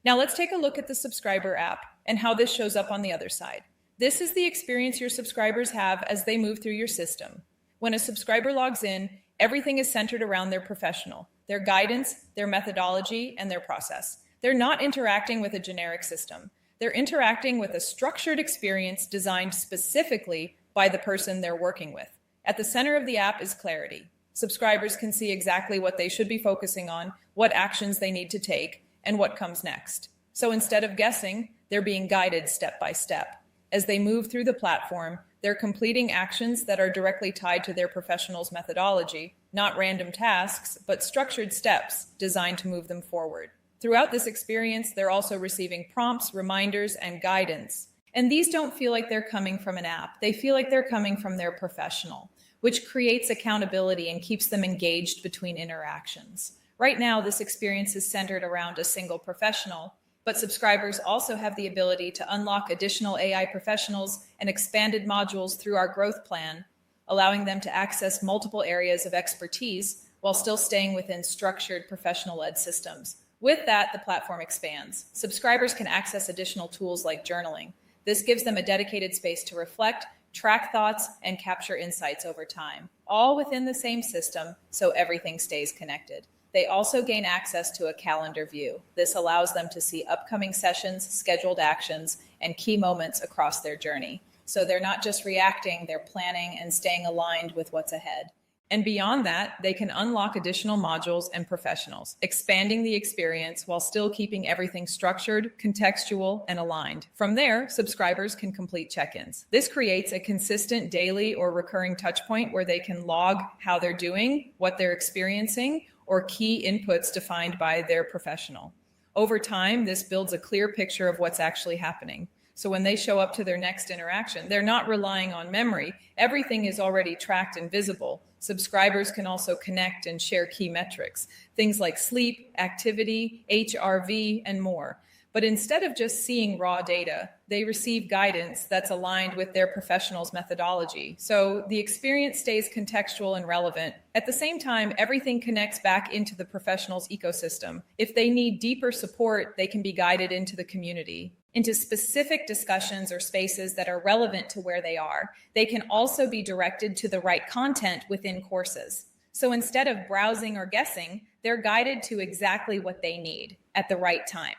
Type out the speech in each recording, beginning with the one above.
Now let's take a look at the subscriber app and how this shows up on the other side. This is the experience your subscribers have as they move through your system. When a subscriber logs in, everything is centered around their professional, their guidance, their methodology, and their process. They're not interacting with a generic system. They're interacting with a structured experience designed specifically by the person they're working with. At the center of the app is clarity. Subscribers can see exactly what they should be focusing on, what actions they need to take, and what comes next. So instead of guessing, they're being guided step by step. As they move through the platform, they're completing actions that are directly tied to their professional's methodology, not random tasks, but structured steps designed to move them forward. Throughout this experience, they're also receiving prompts, reminders, and guidance. And these don't feel like they're coming from an app. They feel like they're coming from their professional, which creates accountability and keeps them engaged between interactions. Right now, this experience is centered around a single professional, but subscribers also have the ability to unlock additional AI professionals and expanded modules through our growth plan, allowing them to access multiple areas of expertise while still staying within structured professional-led systems. With that, the platform expands. Subscribers can access additional tools like journaling. This gives them a dedicated space to reflect, track thoughts, and capture insights over time, all within the same system, so everything stays connected. They also gain access to a calendar view. This allows them to see upcoming sessions, scheduled actions, and key moments across their journey. So they're not just reacting, they're planning and staying aligned with what's ahead. And beyond that, they can unlock additional modules and professionals, expanding the experience while still keeping everything structured, contextual, and aligned. From there, subscribers can complete check-ins. This creates a consistent daily or recurring touchpoint where they can log how they're doing, what they're experiencing, or key inputs defined by their professional. Over time, this builds a clear picture of what's actually happening. So when they show up to their next interaction, they're not relying on memory. Everything is already tracked and visible. Subscribers can also connect and share key metrics, things like sleep, activity, HRV, and more. But instead of just seeing raw data, they receive guidance that's aligned with their professional's methodology. So the experience stays contextual and relevant. At the same time, everything connects back into the professional's ecosystem. If they need deeper support, they can be guided into the community, into specific discussions or spaces that are relevant to where they are. They can also be directed to the right content within courses. So instead of browsing or guessing, they're guided to exactly what they need at the right time.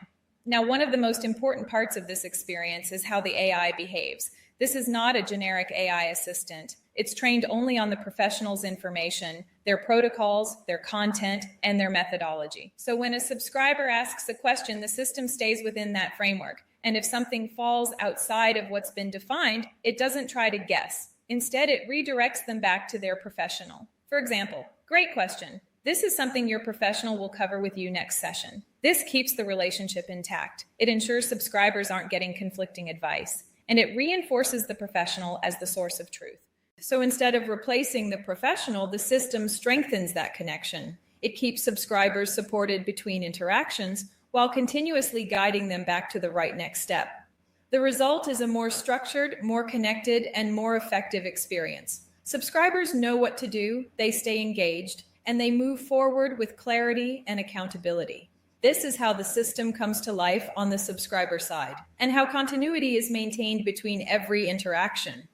Now, one of the most important parts of this experience is how the AI behaves. This is not a generic AI assistant. It's trained only on the professional's information, their protocols, their content, and their methodology. So when a subscriber asks a question, the system stays within that framework. And if something falls outside of what's been defined, it doesn't try to guess. Instead, it redirects them back to their professional. For example, great question. This is something your professional will cover with you next session. This keeps the relationship intact. It ensures subscribers aren't getting conflicting advice, and it reinforces the professional as the source of truth. So instead of replacing the professional, the system strengthens that connection. It keeps subscribers supported between interactions while continuously guiding them back to the right next step. The result is a more structured, more connected, and more effective experience. Subscribers know what to do, they stay engaged, and they move forward with clarity and accountability. This is how the system comes to life on the subscriber side, and how continuity is maintained between every interaction.